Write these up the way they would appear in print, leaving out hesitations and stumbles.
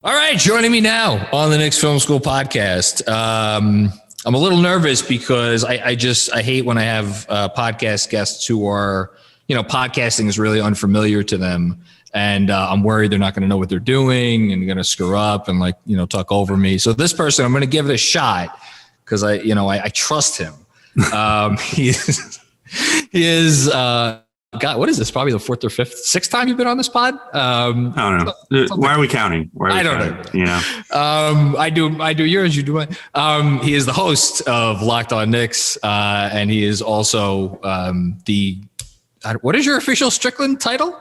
All right, joining me now on the Knicks Film School Podcast. I'm a little nervous because I hate when I have podcast guests who are, podcasting is really unfamiliar to them. And I'm worried they're not going to know what they're doing and going to screw up and talk over me. So this person, I'm going to give it a shot because I trust him. He is God, what is this? Probably the fourth or sixth time you've been on this pod? I don't know. Why are we counting? I don't know. I do yours, you do mine. He is the host of Locked On Knicks, and he is also what is your official Strickland title?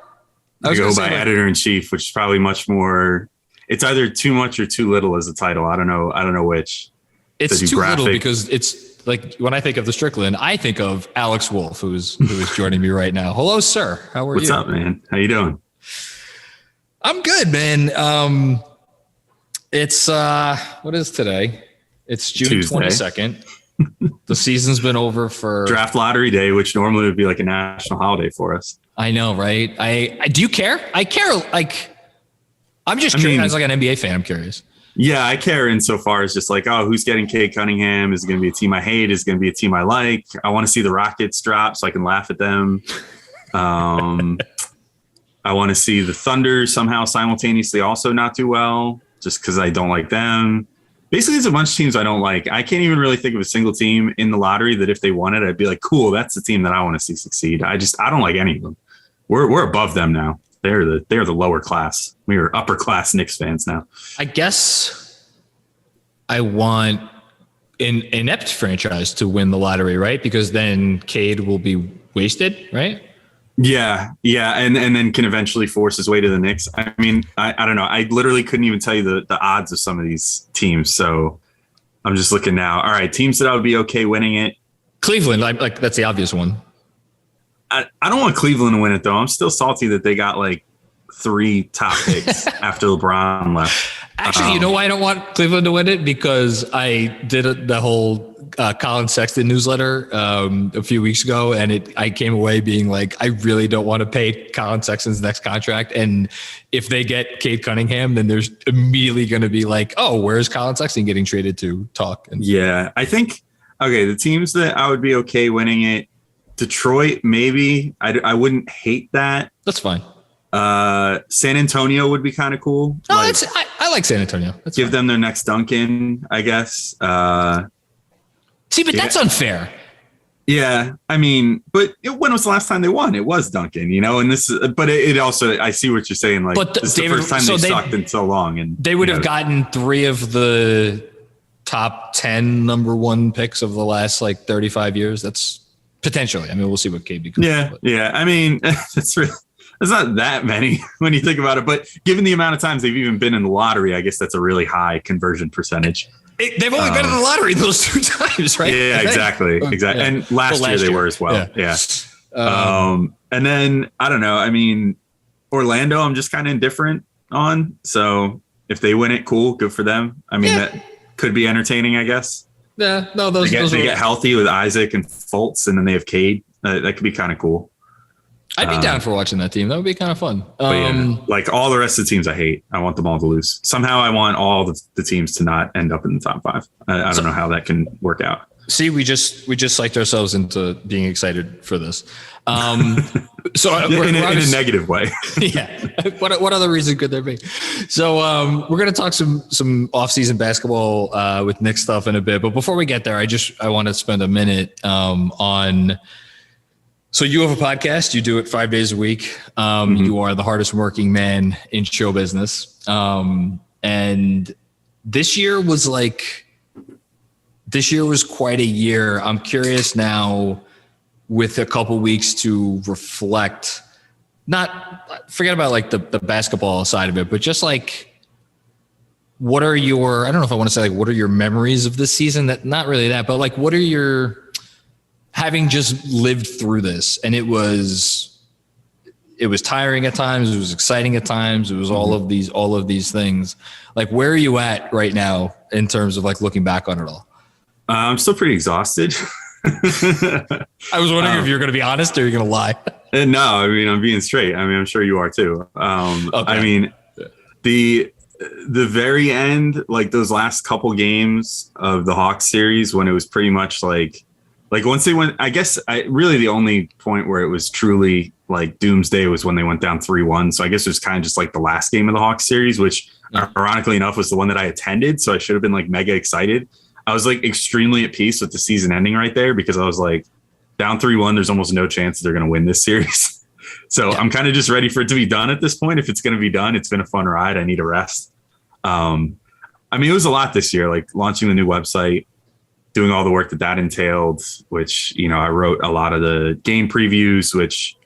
I go by editor-in-chief, which is probably much more. It's either too much or too little as a title. I don't know which. It's too little because it's. Like when I think of the Strickland, I think of Alex Wolfe, who is joining me right now. Hello, sir. How are you? What's up, man? How you doing? I'm good, man. It's what is today? It's June Tuesday. 22nd. The season's been over for draft lottery day, which normally would be like a national holiday for us. I know, right? I do you care? I care. Like, I'm just curious. As like an NBA fan, I'm curious. Yeah, I care insofar as just like, who's getting Cade Cunningham? Is it going to be a team I hate? Is it going to be a team I like? I want to see the Rockets drop so I can laugh at them. I want to see the Thunder somehow simultaneously also not do well just because I don't like them. Basically, there's a bunch of teams I don't like. I can't even really think of a single team in the lottery that if they won it, I'd be like, cool, that's the team that I want to see succeed. I don't like any of them. We're above them now. They're the lower class. We are upper class Knicks fans now. I guess I want an inept franchise to win the lottery, right? Because then Cade will be wasted, right? Yeah. And then can eventually force his way to the Knicks. I mean, I don't know. I literally couldn't even tell you the odds of some of these teams. So I'm just looking now. All right, teams that I would be okay winning it. Cleveland, like that's the obvious one. I don't want Cleveland to win it, though. I'm still salty that they got like 3 top picks after LeBron left. Actually, you know why I don't want Cleveland to win it? Because I did the whole Colin Sexton newsletter a few weeks ago, and I came away being like, I really don't want to pay Colin Sexton's next contract. And if they get Cade Cunningham, then there's immediately going to be like, oh, where's Colin Sexton getting traded to talk? Yeah, I think, the teams that I would be okay winning it, Detroit, maybe. I wouldn't hate that. That's fine. San Antonio would be kind of cool. No, I like San Antonio. That's give fine. them their next Duncan, I guess. See, but that's unfair. Yeah, I mean, but when was the last time they won? It was Duncan, and this is. But it also, I see what you're saying. Like, but this is the first time they sucked in so long, and they would have gotten 3 of the top 10 number 1 picks of the last 35 years. That's potentially. I mean, we'll see what Cade becomes. Yeah. I mean, it's not that many when you think about it. But given the amount of times they've even been in the lottery, I guess that's a really high conversion percentage. They've only been in the lottery those 2 times, right? Yeah, exactly. Yeah. And last year they were as well. Yeah. And then I don't know. I mean, Orlando, I'm just kind of indifferent on. So if they win it, cool, good for them. I mean, that could be entertaining, I guess. Yeah, no, those they get healthy with Isaac and Fultz, and then they have Cade. That could be kind of cool. I'd be down for watching that team. That would be kind of fun. Like all the rest of the teams I hate, I want them all to lose. Somehow I want all the teams to not end up in the top 5. I don't know how that can work out. See, we just psyched ourselves into being excited for this. So in a negative way. Yeah. What other reason could there be? So we're going to talk some off-season basketball with Knicks stuff in a bit. But before we get there, I want to spend a minute on. So you have a podcast. You do it 5 days a week. You are the hardest working man in show business. And this year was quite a year. I'm curious now, with a couple weeks to reflect, not forget about the basketball side of it, but just what are your, I don't know if I want to say what are your memories of this season? That not really that, but what are your, having just lived through this, and it was tiring at times. It was exciting at times. It was all of these things. Where are you at right now in terms of looking back on it all? I'm still pretty exhausted. I was wondering if you're going to be honest or you're going to lie. No, I mean, I'm being straight. I mean, I'm sure you are too. Okay. I mean, the very end, like those last couple games of the Hawks series, when it was pretty much like once they went, I guess really the only point where it was truly like doomsday was when they went down 3-1. So I guess it was kind of just like the last game of the Hawks series, which ironically enough was the one that I attended. So I should have been like mega excited. I was like extremely at peace with the season ending right there, because I was like, down 3-1, there's almost no chance they're going to win this series. So I'm kind of just ready for it to be done at this point. If it's going to be done, it's been a fun ride. I need a rest. I mean, it was a lot this year, like launching the new website, doing all the work that entailed, which, you know, I wrote a lot of the game previews, which,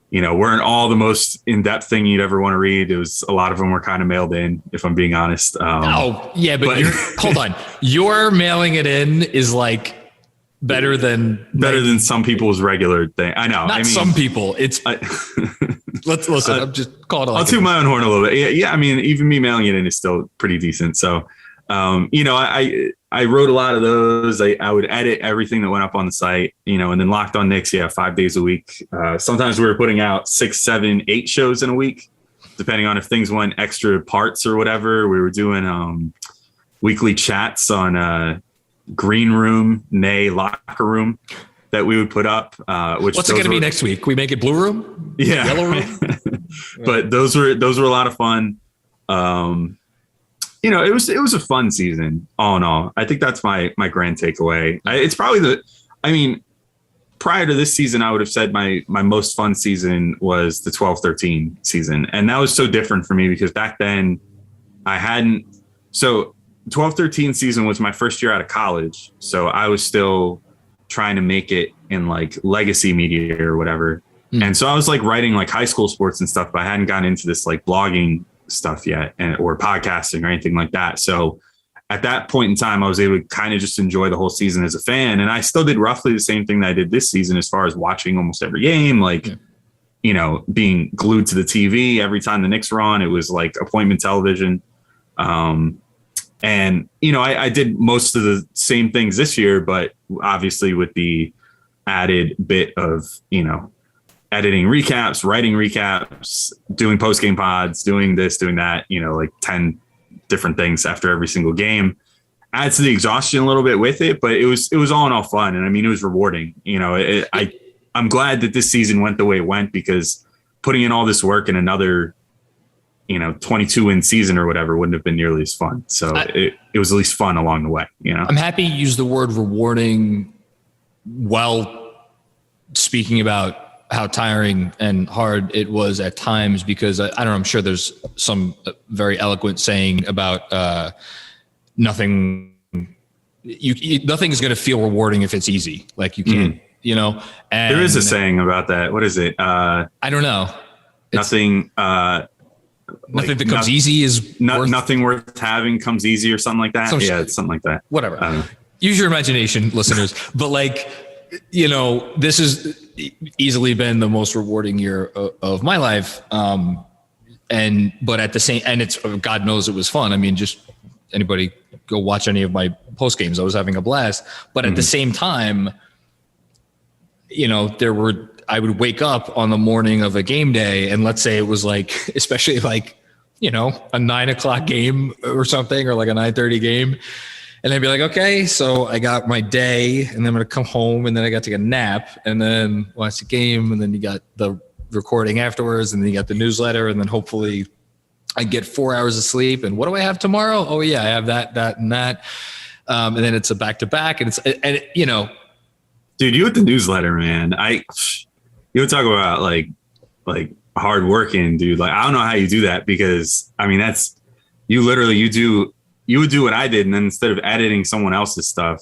you know, weren't all the most in-depth thing you'd ever want to read. It was, a lot of them were kind of mailed in, if I'm being honest. But you're, hold on. Your mailing it in is like better than some people's regular thing. I know. Not some people. It's let's listen. I'm just calling it. Like I'll toot my own horn a little bit. Yeah. I mean, even me mailing it in is still pretty decent. So, you know, I wrote a lot of those. I would edit everything that went up on the site, you know, and then Locked On Knicks, 5 days a week. Sometimes we were putting out 6, 7, 8 shows in a week, depending on if things went extra parts or whatever. We were doing weekly chats on green room, locker room that we would put up. What's it going to be next week? We make it blue room? Yeah. Yellow room? But those were a lot of fun. You know, it was a fun season all in all. I think that's my grand takeaway. It's probably prior to this season, I would have said my most fun season was the 12-13 season. And that was so different for me because back then I hadn't. So 12-13 season was my first year out of college. So I was still trying to make it in like legacy media or whatever. And so I was like writing like high school sports and stuff, but I hadn't gotten into this like blogging stuff yet or podcasting or anything like that. So at that point in time, I was able to kind of just enjoy the whole season as a fan. And I still did roughly the same thing that I did this season as far as watching almost every game, like, you know, being glued to the TV every time the Knicks were on. It was like appointment television. And, you know, I did most of the same things this year, but obviously with the added bit of, you know, editing recaps, writing recaps, doing post-game pods, doing this, doing that, you know, like 10 different things after every single game. Adds to the exhaustion a little bit with it, but it was all in all fun. And I mean, it was rewarding. You know, I'm glad that this season went the way it went, because putting in all this work in another, you know, 22-win season or whatever wouldn't have been nearly as fun. So it was at least fun along the way, you know. I'm happy you used the word rewarding while speaking about how tiring and hard it was at times, because I don't know, I'm sure there's some very eloquent saying about nothing is going to feel rewarding if it's easy. Like you can't, you know, and there is a saying about that. What is it? I don't know. Nothing becomes easy is nothing worth having comes easy or something like that. It's something like that. Whatever. But your imagination, listeners. But like, you know, this has easily been the most rewarding year of my life. But at the same, and it's, God knows it was fun. I mean, just anybody go watch any of my post games. I was having a blast, but at the same time, you know, I would wake up on the morning of a game day, and let's say it was like, especially like, you know, a 9:00 game or something, or like a 9:30 game. And I'd be like, okay, so I got my day, and then I'm going to come home, and then I got to take a nap, and then watch the game, and then you got the recording afterwards, and then you got the newsletter, and then hopefully I get 4 hours of sleep. And what do I have tomorrow? Oh yeah, I have that, and that. And then it's a back-to-back, and you know. Dude, you with the newsletter, man. You would talk about like hard working, dude. Like, I don't know how you do that, because I mean, that's, you would do what I did, and then instead of editing someone else's stuff,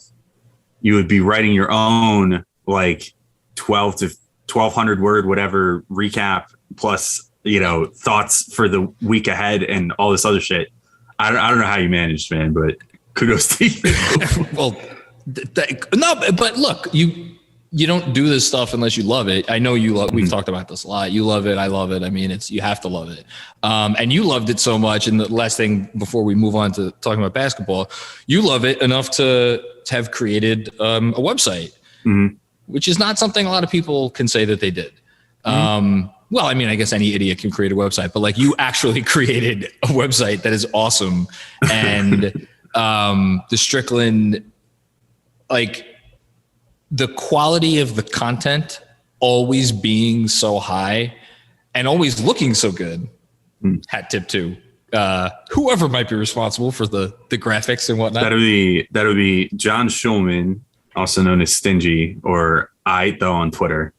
you would be writing your own like 12 to 1,200 word whatever recap, plus, you know, thoughts for the week ahead and all this other shit. I don't know how you managed, man, but kudos to you. Well, no, but look, you don't do this stuff unless you love it. I know you love, we've talked about this a lot. You love it. I love it. I mean, you have to love it. And you loved it so much. And the last thing before we move on to talking about basketball, you love it enough to have created a website, which is not something a lot of people can say that they did. well, I mean, I guess any idiot can create a website, but like you actually created a website that is awesome. And the Strickland, like the quality of the content always being so high and always looking so good. Hat tip to whoever might be responsible for the graphics and whatnot. That would be John Schulman, also known as Stingy, or I though on Twitter,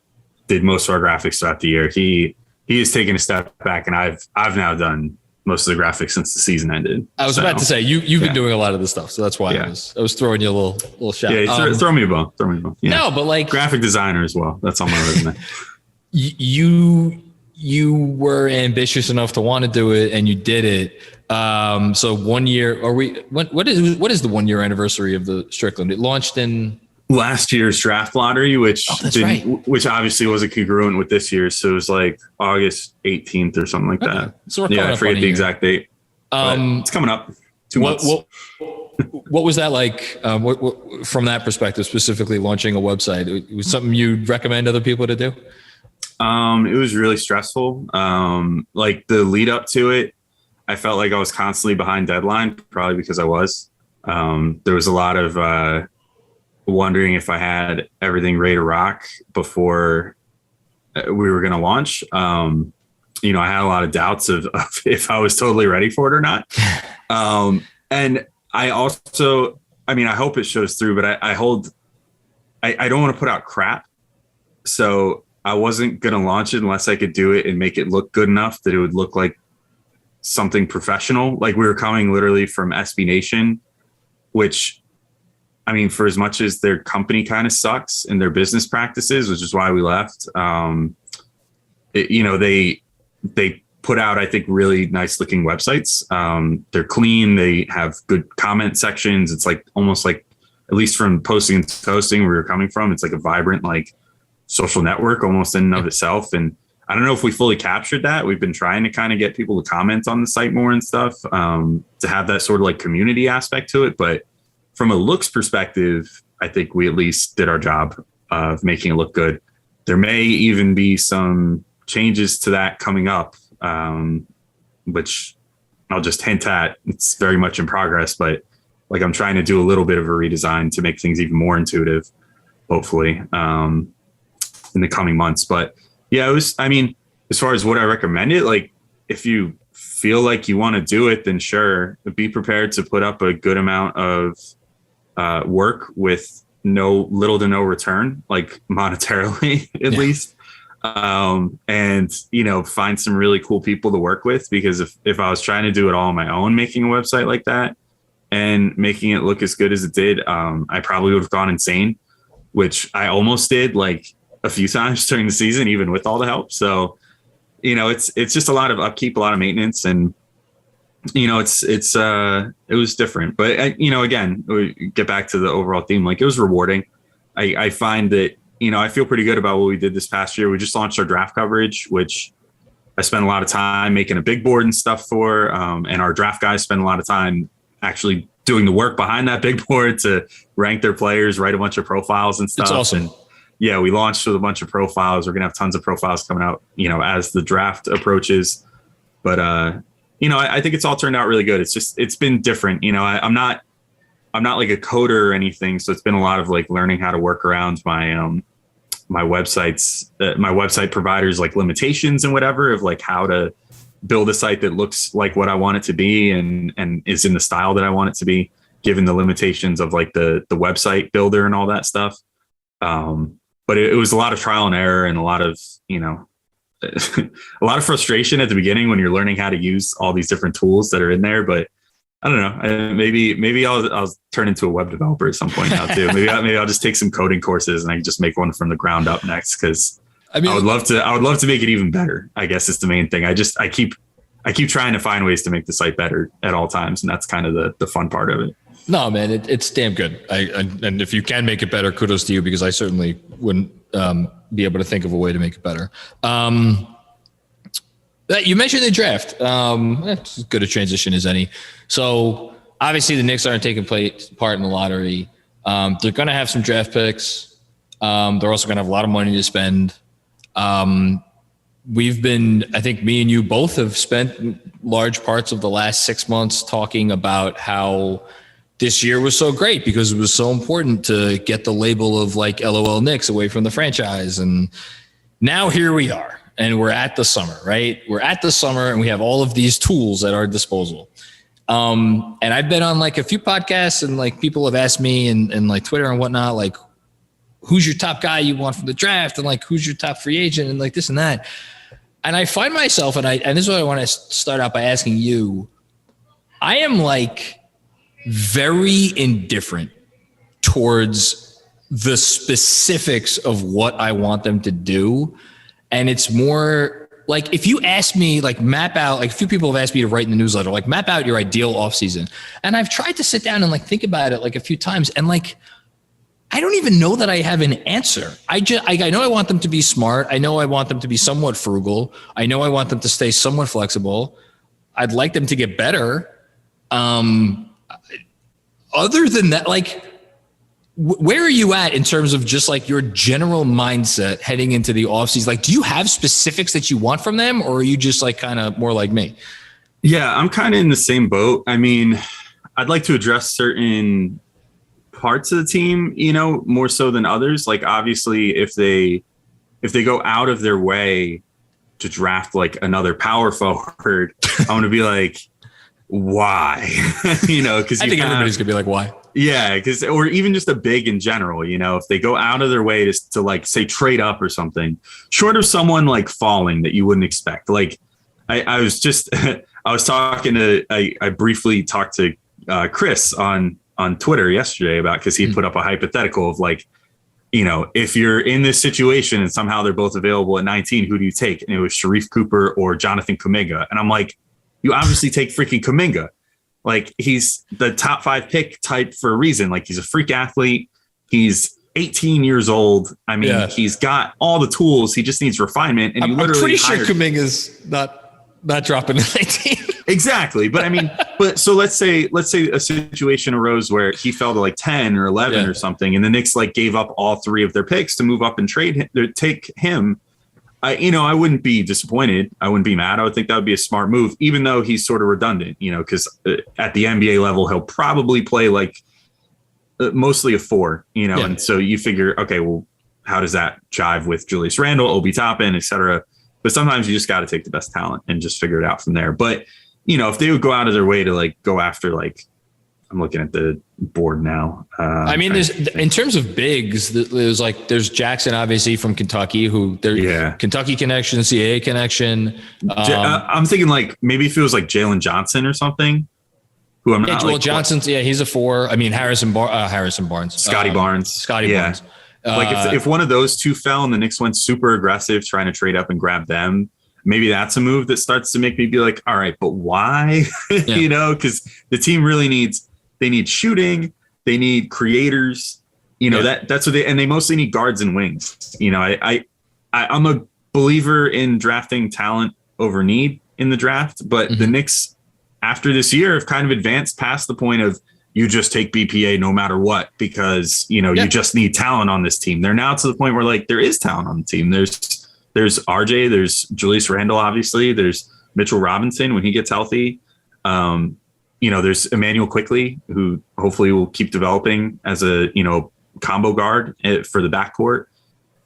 did most of our graphics throughout the year. He has taken a step back, and I've now done most of the graphics since the season ended. I was about to say you've been doing a lot of this stuff, so that's why I was throwing you a little shout. Yeah, throw me a bone. Yeah. No, but like graphic designer as well. That's on my resume. You were ambitious enough to want to do it, and you did it. So 1 year, what is the 1 year anniversary of the Strickland? It launched in last year's draft lottery, which obviously wasn't congruent with this year. So it was like August 18th or something like that. So I forget the exact date. It's coming up. 2 months. What was that like? What, from that perspective, specifically launching a website, it was something you'd recommend other people to do? It was really stressful. Like the lead up to it, I felt like I was constantly behind deadline, probably because I was. There was a lot of wondering if I had everything ready to rock before we were going to launch. I had a lot of doubts of if I was totally ready for it or not. And I also, I hope it shows through, but I don't want to put out crap. So I wasn't going to launch it unless I could do it and make it look good enough that it would look like something professional. Like we were coming literally from SB Nation, which, for as much as their company kind of sucks in their business practices, which is why we left, they put out, I think, really nice looking websites. They're clean. They have good comment sections. It's like almost like, at least from posting and toasting where we were coming from, it's like a vibrant, like social network almost in and of itself. And I don't know if we fully captured that. We've been trying to kind of get people to comment on the site more and stuff, to have that sort of like community aspect to it. But from a looks perspective, I think we at least did our job of making it look good. There may even be some changes to that coming up, which I'll just hint at. It's very much in progress, but like I'm trying to do a little bit of a redesign to make things even more intuitive, hopefully, in the coming months. But yeah, it was, as far as what I recommend it, like if you feel like you want to do it, then sure, be prepared to put up a good amount of work with little to no return, like monetarily at least. And find some really cool people to work with, because if I was trying to do it all on my own, making a website like that and making it look as good as it did, I probably would have gone insane, which I almost did like a few times during the season, even with all the help. So, it's just a lot of upkeep, a lot of maintenance, and it was different, but again, we get back to the overall theme. Like it was rewarding. I find that, I feel pretty good about what we did this past year. We just launched our draft coverage, which I spent a lot of time making a big board and stuff for, and our draft guys spend a lot of time actually doing the work behind that big board to rank their players, write a bunch of profiles and stuff. It's awesome. And yeah, we launched with a bunch of profiles. We're going to have tons of profiles coming out, as the draft approaches, but, I think it's all turned out really good. It's been different. I'm not like a coder or anything. So it's been a lot of like learning how to work around my websites, my website providers, like limitations and whatever, of like how to build a site that looks like what I want it to be and is in the style that I want it to be, given the limitations of like the website builder and all that stuff. But it was a lot of trial and error and a lot of, a lot of frustration at the beginning when you're learning how to use all these different tools that are in there. But I don't know, maybe I'll turn into a web developer at some point now too. Maybe I'll just take some coding courses and I can just make one from the ground up next. Cause I would love to make it even better, I guess is the main thing. I keep trying to find ways to make the site better at all times. And that's kind of the fun part of it. No, man, it's damn good. And if you can make it better, kudos to you, because I certainly wouldn't be able to think of a way to make it better. You mentioned the draft. It's as good a transition as any. So obviously the Knicks aren't taking part in the lottery. They're going to have some draft picks. They're also going to have a lot of money to spend. I think me and you both have spent large parts of the last 6 months talking about how this year was so great because it was so important to get the label of like LOL Knicks away from the franchise. And now here we are, and we're at the summer, right? We're at the summer and we have all of these tools at our disposal. And I've been on like a few podcasts, and like people have asked me and like Twitter and whatnot, like, who's your top guy you want from the draft? And like, who's your top free agent? And like this and that. And I find myself, and this is what I want to start out by asking you. I am like very indifferent towards the specifics of what I want them to do. And it's more like, if you ask me, like map out, like a few people have asked me to write in the newsletter, like map out your ideal offseason. And I've tried to sit down and like think about it like a few times. And like, I don't even know that I have an answer. I know I want them to be smart. I know I want them to be somewhat frugal. I know I want them to stay somewhat flexible. I'd like them to get better. Other than that, like, where are you at in terms of just like your general mindset heading into the offseason? Like, do you have specifics that you want from them, or are you just like kind of more like me? Yeah, I'm kind of in the same boat. I mean, I'd like to address certain parts of the team, you know, more so than others. Like, obviously, if they go out of their way to draft like another power forward, I'm going to be like, why? You know, because I think everybody's gonna be like, why? Yeah, because, or even just a big in general, you know, if they go out of their way to like say trade up or something, short of someone like falling that you wouldn't expect. Like I was just I was talking to I briefly talked to Chris on Twitter yesterday about, because he put up a hypothetical of like, you know, if you're in this situation and somehow they're both available at 19, who do you take? And it was Sharif Cooper or Jonathan Kuminga. And I'm like, you obviously take freaking Kuminga. Like, he's the top 5 pick type for a reason. Like, he's a freak athlete. He's 18 years old. I mean, he's got all the tools. He just needs refinement. And I'm pretty sure Kuminga's not dropping to 19. Exactly. But I mean, so let's say a situation arose where he fell to like 10 or 11 or something, and the Knicks like gave up all 3 of their picks to move up and take him. I wouldn't be disappointed. I wouldn't be mad. I would think that would be a smart move, even though he's sort of redundant, you know, because at the NBA level, he'll probably play like mostly a 4, you know, and so you figure, okay, well, how does that jive with Julius Randle, Obi Toppin, et cetera? But sometimes you just got to take the best talent and just figure it out from there. But, you know, if they would go out of their way to like go after, like, I'm looking at the board now. I mean, in terms of bigs, there's Jackson, obviously from Kentucky, who Kentucky connection, CAA connection. I'm thinking like maybe if it was like Jalen Johnson or something, who I'm not. Well, Johnson's he's a 4. I mean, Harrison Barnes, Scotty Barnes. Like if one of those two fell and the Knicks went super aggressive trying to trade up and grab them, maybe that's a move that starts to make me be like, all right, but why? You know, because the team really needs. They need shooting. They need creators. You know, that's what they mostly need guards and wings. You know, I'm a believer in drafting talent over need in the draft, but the Knicks after this year have kind of advanced past the point of you just take BPA no matter what, because, you know, you just need talent on this team. They're now to the point where like there is talent on the team. There's RJ, there's Julius Randle, obviously, there's Mitchell Robinson when he gets healthy. You know, there's Emmanuel Quickley, who hopefully will keep developing as a, you know, combo guard for the backcourt.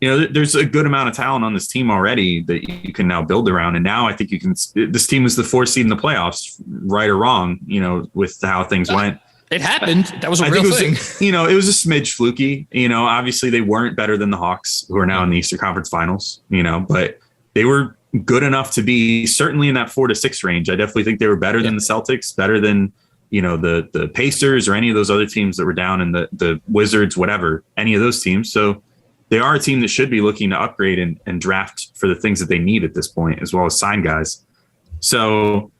You know, there's a good amount of talent on this team already that you can now build around. And now I think this team was the 4th seed in the playoffs, right or wrong, you know, with how things went. It happened. That was a real thing. You know, it was a smidge fluky. You know, obviously they weren't better than the Hawks, who are now in the Eastern Conference Finals, you know, but they were good enough to be certainly in that 4 to 6 range. I definitely think they were better than the Celtics, better than, you know, the Pacers or any of those other teams that were down in the Wizards, whatever, any of those teams. So they are a team that should be looking to upgrade and draft for the things that they need at this point, as well as sign guys. So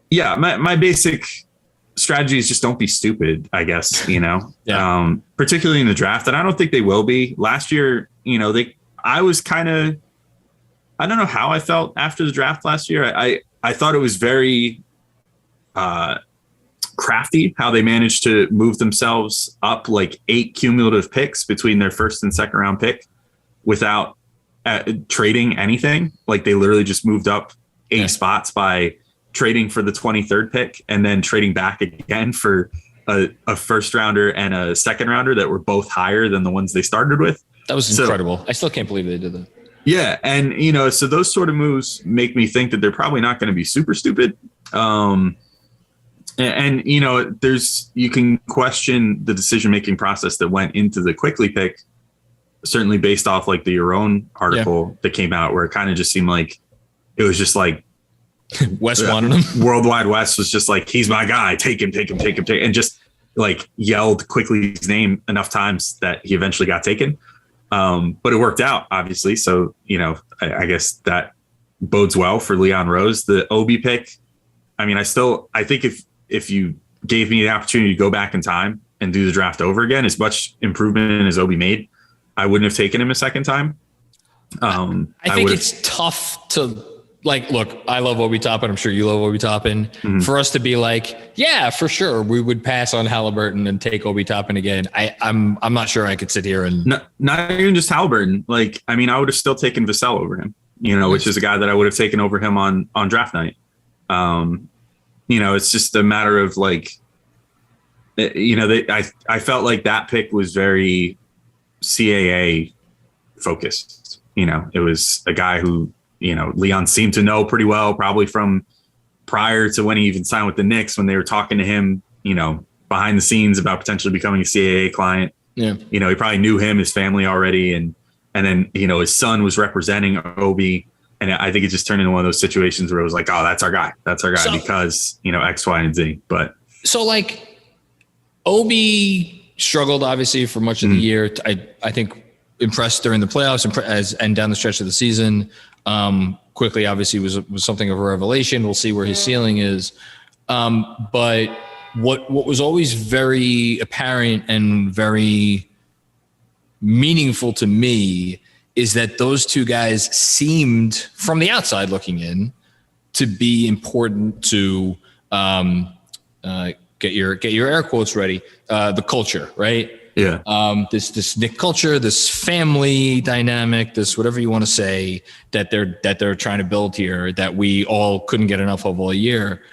yeah, my basic strategy is just don't be stupid, I guess, you know, particularly in the draft. And I don't think they will be. Last year, you know, I was kind of, I don't know how I felt after the draft last year. I thought it was very crafty how they managed to move themselves up like 8 cumulative picks between their first and second round pick without trading anything. Like they literally just moved up 8 spots by trading for the 23rd pick and then trading back again for a first rounder and a second rounder that were both higher than the ones they started with. That was incredible. I still can't believe they did that. Yeah. And, so those sort of moves make me think that they're probably not going to be super stupid. You can question the decision-making process that went into the Quickly pick, certainly based off like the Your Own article that came out, where it kind of just seemed like it was just like West wanted him. Worldwide West was just like, he's my guy. Take him. And just like yelled Quickly's name enough times that he eventually got taken. But it worked out, obviously. So, I guess that bodes well for Leon Rose. The Obi pick, I mean, I think if you gave me the opportunity to go back in time and do the draft over again, as much improvement as Obi made, I wouldn't have taken him a second time. I think it's tough to look, I love Obi Toppin. I'm sure you love Obi Toppin. Mm-hmm. For us to be like, yeah, for sure, we would pass on Halliburton and take Obi Toppin again. I'm not sure I could sit here and not even just Halliburton. Like, I mean, I would have still taken Vassell over him, which is a guy that I would have taken over him on draft night. It's just a matter of like, I felt like that pick was very CAA focused. It was a guy who, Leon seemed to know pretty well, probably from prior to when he even signed with the Knicks, when they were talking to him, behind the scenes about potentially becoming a CAA client. Yeah. He probably knew him, his family already. And then, his son was representing Obi. And I think it just turned into one of those situations where it was like, oh, that's our guy because, X, Y, and Z. But so like Obi struggled obviously for much of the year. I think impressed during the playoffs and down the stretch of the season. Quickly obviously was something of a revelation. We'll see where his ceiling is. But what was always very apparent and very meaningful to me is that those two guys seemed, from the outside looking in, to be important to get your air quotes ready. The culture, right? Yeah. This Knick culture, this family dynamic, this whatever you want to say that they're trying to build here that we all couldn't get enough of all year.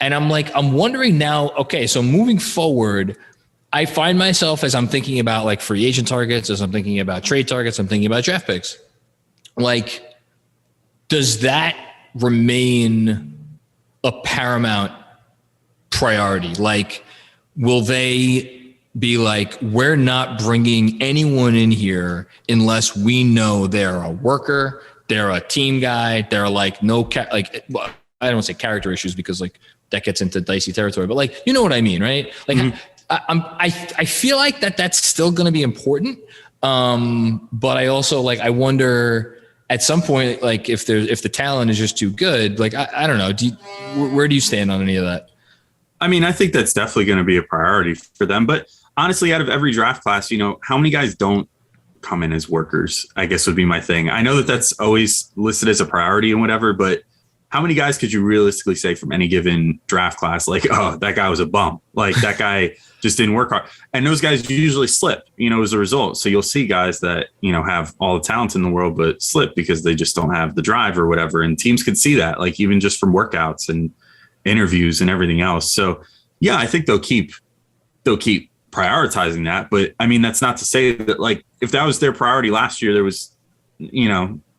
And I'm wondering now, okay, so moving forward, I find myself as I'm thinking about like free agent targets, as I'm thinking about trade targets, I'm thinking about draft picks. Like, does that remain a paramount priority? Like, will they be like, we're not bringing anyone in here unless we know they're a worker, they're a team guy, they're like I don't want to say character issues because like that gets into dicey territory, but like, you know what I mean, right? Like, I feel like that's still going to be important. But I also I wonder at some point, like if the talent is just too good, like, I don't know. Where do you stand on any of that? I mean, I think that's definitely going to be a priority for them, but honestly, out of every draft class, how many guys don't come in as workers, I guess would be my thing. I know that that's always listed as a priority and whatever, but how many guys could you realistically say from any given draft class, like, oh, that guy was a bum. Like that guy just didn't work hard. And those guys usually slip, as a result. So you'll see guys that, have all the talent in the world, but slip because they just don't have the drive or whatever. And teams could see that, like even just from workouts and interviews and everything else. So yeah, I think they'll keep prioritizing that. But I mean, that's not to say that like, if that was their priority last year, there was,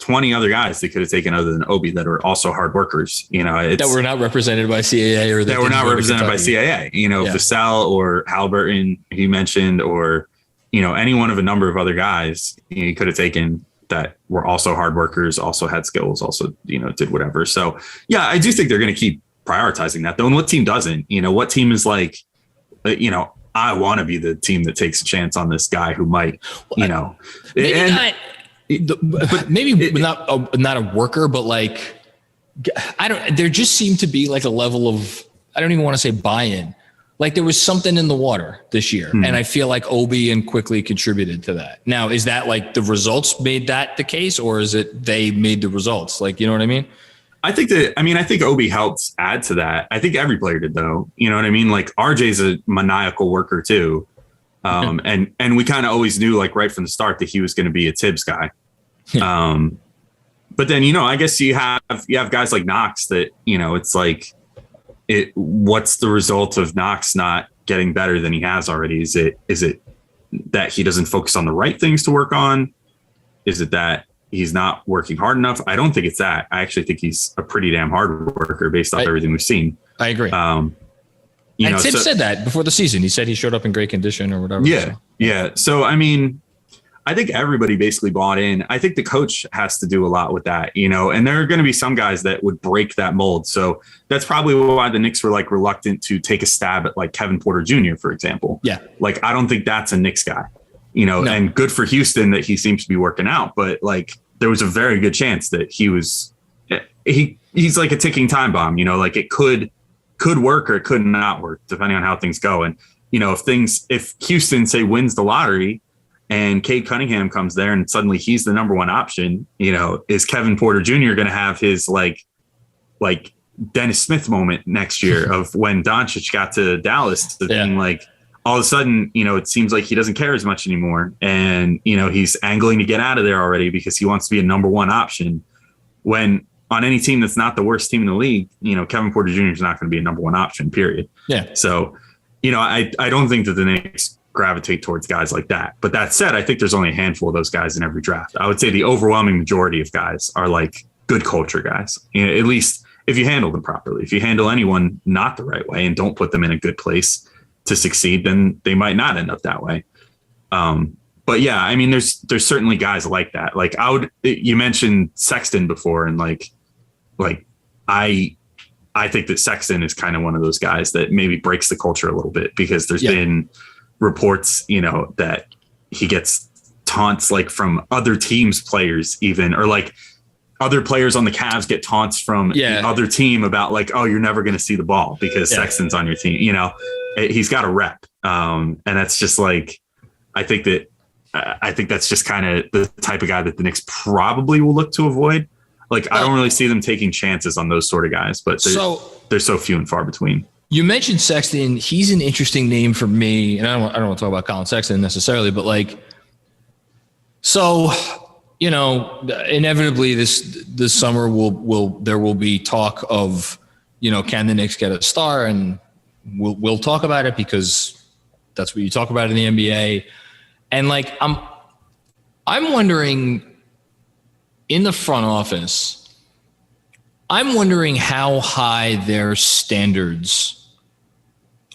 20 other guys they could have taken other than Obi that are also hard workers, that were not represented by CAA or that were not represented by CAA, Vassell or Halliburton he mentioned, or, any one of a number of other guys you could have taken that were also hard workers, also had skills, also, did whatever. So yeah, I do think they're going to keep prioritizing that though. And what team doesn't, what team is like, I want to be the team that takes a chance on this guy who might, maybe not a worker, but like, there just seemed to be like a level of, I don't even want to say buy-in. Like there was something in the water this year. Mm-hmm. And I feel like Obi and Quickly contributed to that. Now, is that like the results made that the case, or is it they made the results? Like, you know what I mean? I think Obi helped add to that. I think every player did though. You know what I mean? Like RJ's a maniacal worker too. And we kind of always knew like right from the start that he was going to be a Tibbs guy. But then, I guess you have guys like Knox that, it's like, what's the result of Knox not getting better than he has already? Is it that he doesn't focus on the right things to work on? Is it that he's not working hard enough? I don't think it's that. I actually think he's a pretty damn hard worker based off everything we've seen. I agree. And Tim said that before the season. He said he showed up in great condition or whatever. Yeah. So. Yeah. So, I mean, I think everybody basically bought in. I think the coach has to do a lot with that, and there are going to be some guys that would break that mold. So that's probably why the Knicks were like reluctant to take a stab at like Kevin Porter Jr., for example. Yeah. Like, I don't think that's a Knicks guy, no. And good for Houston that he seems to be working out. But like, there was a very good chance that he's like a ticking time bomb, like it could work or it could not work depending on how things go. And, if Houston say wins the lottery, and Cade Cunningham comes there and suddenly he's the number one option, is Kevin Porter Jr. going to have his like Dennis Smith moment next year of when Doncic got to Dallas to being like, all of a sudden, it seems like he doesn't care as much anymore. And, he's angling to get out of there already because he wants to be a number one option, when on any team that's not the worst team in the league, Kevin Porter Jr. is not going to be a number one option, period. Yeah. So, I don't think that the Knicks gravitate towards guys like that. But that said, I think there's only a handful of those guys in every draft. I would say the overwhelming majority of guys are like good culture guys, at least if you handle them properly. If you handle anyone not the right way and don't put them in a good place to succeed, then they might not end up that way. But yeah, I mean, there's certainly guys like that. Like you mentioned Sexton before, and like I think that Sexton is kind of one of those guys that maybe breaks the culture a little bit, because there's been reports, that he gets taunts like from other teams' players, even, or like other players on the Cavs get taunts from the other team about like, oh, you're never going to see the ball because Sexton's on your team. He's got a rep. And that's just like, I think that's just kind of the type of guy that the Knicks probably will look to avoid. Like, I don't really see them taking chances on those sort of guys, but they're so few and far between. You mentioned Sexton. He's an interesting name for me, and I don't want to talk about Colin Sexton necessarily, but like, so, inevitably this summer there will be talk of, can the Knicks get a star, and we'll talk about it because that's what you talk about in the NBA. And like, I'm wondering, in the front office, I'm wondering how high their standards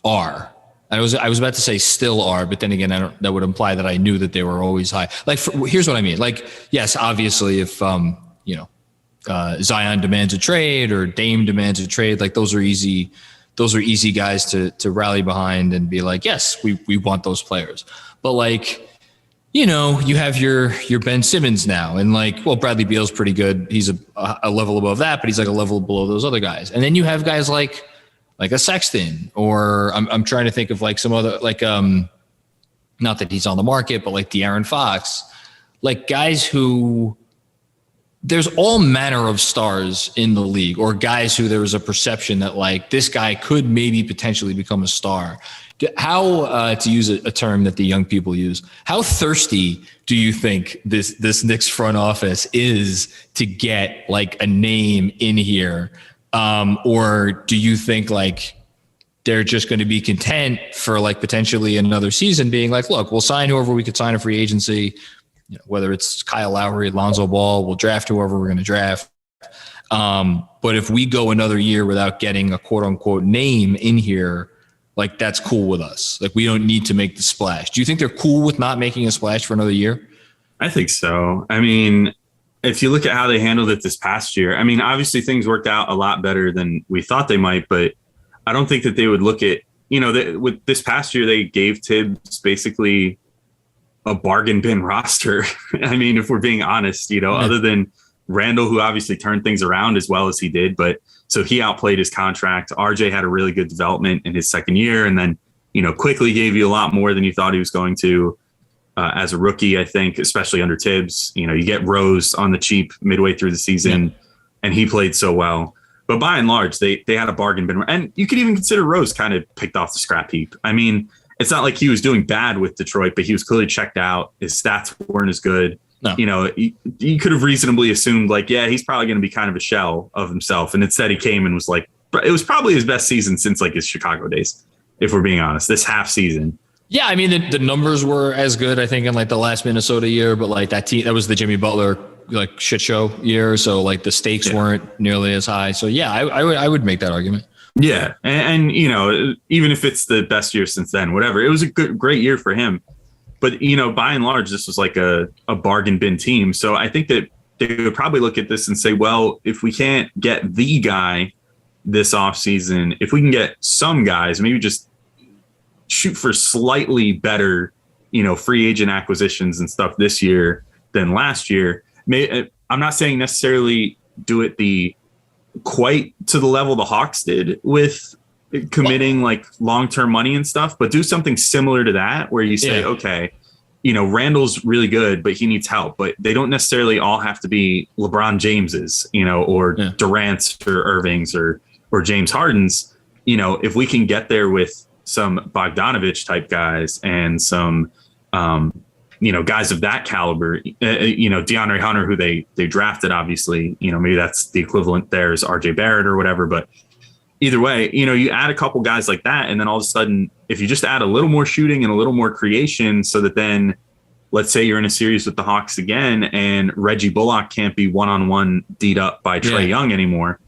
are. I was about to say still are, but then again, that would imply that I knew that they were always high. Like, here's what I mean. Like, yes, obviously, if Zion demands a trade or Dame demands a trade, like those are easy guys to rally behind and be like, yes, we want those players. But like, you have your Ben Simmons now, and like, well, Bradley Beal's pretty good. He's a level above that, but he's like a level below those other guys. And then you have guys like a Sexton, or I'm trying to think of like some other, like, not that he's on the market, but like De'Aaron Fox, like guys who, there's all manner of stars in the league, or guys who there was a perception that like this guy could maybe potentially become a star. How, to use a term that the young people use, how thirsty do you think this Knicks front office is to get like a name in here? Or do you think like they're just going to be content for like potentially another season being like, look, we'll sign whoever we could sign in free agency, whether it's Kyle Lowry, Lonzo Ball, we'll draft whoever we're going to draft. But if we go another year without getting a quote unquote name in here, like that's cool with us. Like we don't need to make the splash. Do you think they're cool with not making a splash for another year? I think so. I mean, if you look at how they handled it this past year, I mean, obviously things worked out a lot better than we thought they might, but I don't think that they would look at, with this past year, they gave Tibbs basically a bargain bin roster. I mean, if we're being honest, other than Randall, who obviously turned things around as well as he did, but so he outplayed his contract. RJ had a really good development in his second year, and then, quickly gave you a lot more than you thought he was going to as a rookie, I think, especially under Tibbs. You get Rose on the cheap midway through the season, and he played so well. But by and large, they had a bargain bin. And you could even consider Rose kind of picked off the scrap heap. I mean, it's not like he was doing bad with Detroit, but he was clearly checked out. His stats weren't as good. No. You could have reasonably assumed like, yeah, he's probably going to be kind of a shell of himself. And instead he came and was like, it was probably his best season since like his Chicago days, if we're being honest, this half season. Yeah. I mean, the numbers were as good, I think, in like the last Minnesota year, but like that team, that was the Jimmy Butler like shit show year. So like the stakes weren't nearly as high. So yeah, I would make that argument. Yeah. And even if it's the best year since then, whatever, it was a great year for him. But, by and large, this was like a bargain bin team. So I think that they would probably look at this and say, well, if we can't get the guy this offseason, if we can get some guys, maybe just shoot for slightly better, free agent acquisitions and stuff this year than last year. I'm not saying necessarily do it quite to the level the Hawks did with committing like long-term money and stuff, but do something similar to that where you say, okay, Randall's really good, but he needs help, but they don't necessarily all have to be LeBron James's, or Durant's or Irving's or James Harden's. If we can get there with some Bogdanovich type guys and some, guys of that caliber, DeAndre Hunter, who they drafted, obviously, maybe that's the equivalent there is RJ Barrett or whatever, but either way, you add a couple guys like that. And then all of a sudden, if you just add a little more shooting and a little more creation so that then let's say you're in a series with the Hawks again and Reggie Bullock can't be one-on-one D'd up by Trae Young anymore,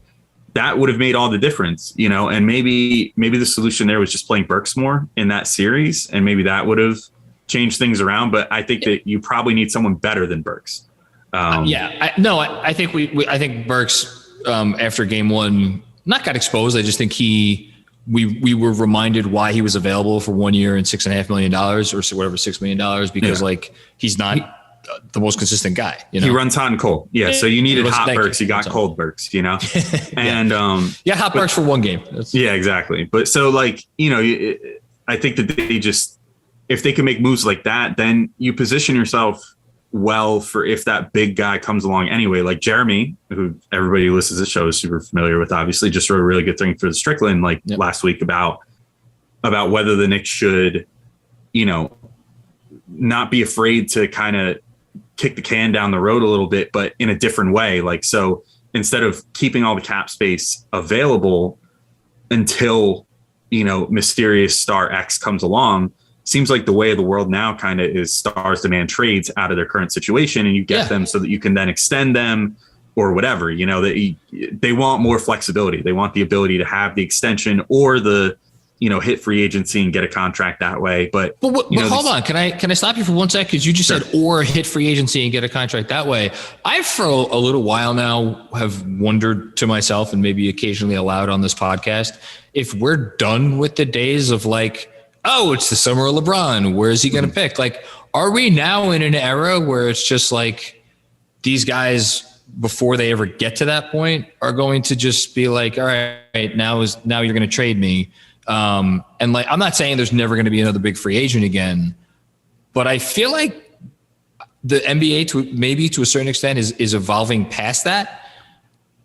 that would have made all the difference, and maybe the solution there was just playing Burks more in that series. And maybe that would have changed things around. But I think that you probably need someone better than Burks. I think I think Burks after game one, not got exposed. I just think we were reminded why he was available for 1 year and $6.5 million or whatever, $6 million, because like he's not the most consistent guy. He runs hot and cold. Yeah. So you needed hot Burks. You got cold Burks, and hot Burks for one game. Yeah, exactly. But so like, I think that they just, if they can make moves like that, then you position yourself well for if that big guy comes along anyway, like Jeremy, who everybody who listens to the show is super familiar with, obviously just wrote a really good thing for the Strickland last week about whether the Knicks should, not be afraid to kind of kick the can down the road a little bit, but in a different way. Like, so instead of keeping all the cap space available until, mysterious star X comes along, seems like the way of the world now kind of is stars demand trades out of their current situation, and you get them so that you can then extend them or whatever. They want more flexibility. They want the ability to have the extension or the, hit free agency and get a contract that way. But hold on, can I stop you for 1 second? Because you just said or hit free agency and get a contract that way. I for a little while now have wondered to myself, and maybe occasionally aloud on this podcast, if we're done with the days of like, oh, it's the summer of LeBron, where is he going to pick? Like, are we now in an era where it's just like these guys, before they ever get to that point, are going to just be like, all right, now you're going to trade me. And like, I'm not saying there's never going to be another big free agent again, but I feel like the NBA to a certain extent is evolving past that.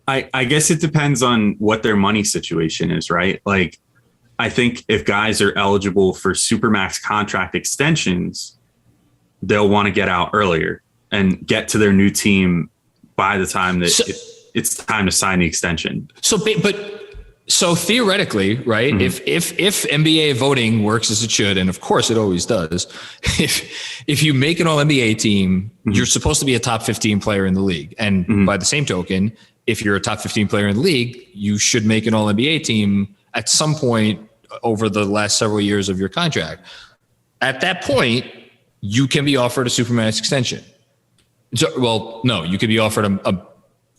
I guess it depends on what their money situation is, right? Like, I think if guys are eligible for supermax contract extensions, they'll want to get out earlier and get to their new team by the time that it's time to sign the extension. So theoretically, right? Mm-hmm. If NBA voting works as it should, and of course it always does, if you make an all NBA team, you're supposed to be a top 15 player in the league. And by the same token, if you're a top 15 player in the league, you should make an all NBA team at some point over the last several years of your contract. At that point, you can be offered a supermax extension. No, you could be offered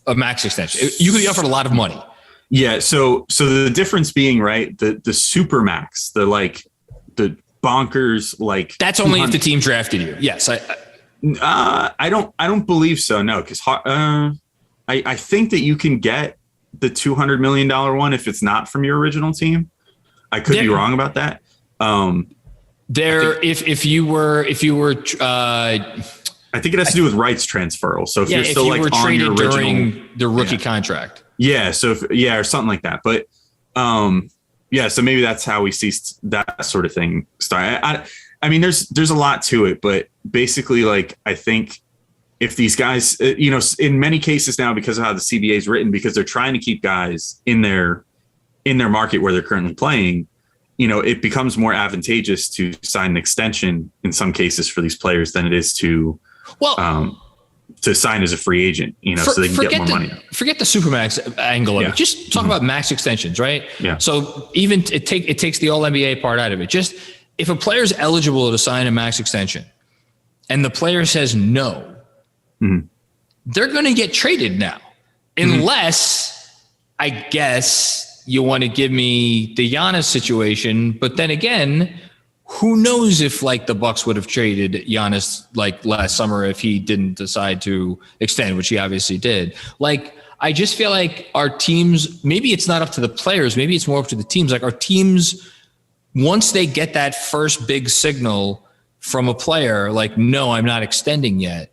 a max extension. You could be offered a lot of money. Yeah. So the difference being, right, the supermax, the bonkers, like that's only if the team drafted you. Yes. I don't believe so. No, because I think that you can get the $200 million one if it's not from your original team. I could be wrong about that. If you were, I think it has to do with rights transferal. So if you're still like on your original during the rookie contract. Yeah. So or something like that. But so maybe that's how we see that sort of thing start. I mean, there's a lot to it, but basically, like, I think if these guys, in many cases now, because of how the CBA is written, because they're trying to keep guys in their market where they're currently playing, it becomes more advantageous to sign an extension in some cases for these players than it is to sign as a free agent, so they can get more money. Forget the Supermax angle of it. Just talk about max extensions, right? Yeah. So even it takes the All NBA part out of it. Just if a player is eligible to sign a max extension and the player says no, they're going to get traded now, unless I guess you want to give me the Giannis situation. But then again, who knows if like the Bucks would have traded Giannis like last summer if he didn't decide to extend, which he obviously did. Like, I just feel like our teams, maybe it's not up to the players, maybe it's more up to the teams. Like our teams, once they get that first big signal from a player, like, no, I'm not extending yet.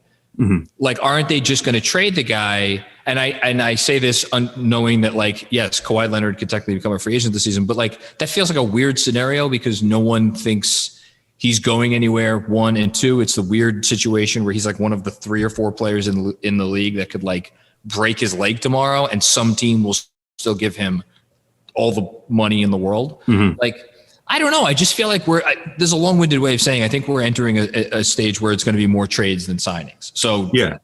Like, aren't they just going to trade the guy? And I say this knowing that, like, yes, Kawhi Leonard could technically become a free agent this season, but like that feels like a weird scenario because no one thinks he's going anywhere. 1 and 2, it's the weird situation where he's like one of the 3 or 4 players in the league that could like break his leg tomorrow, and some team will still give him all the money in the world. Like, I don't know. I just feel like there's a long-winded way of saying I think we're entering a stage where it's going to be more trades than signings. So yeah.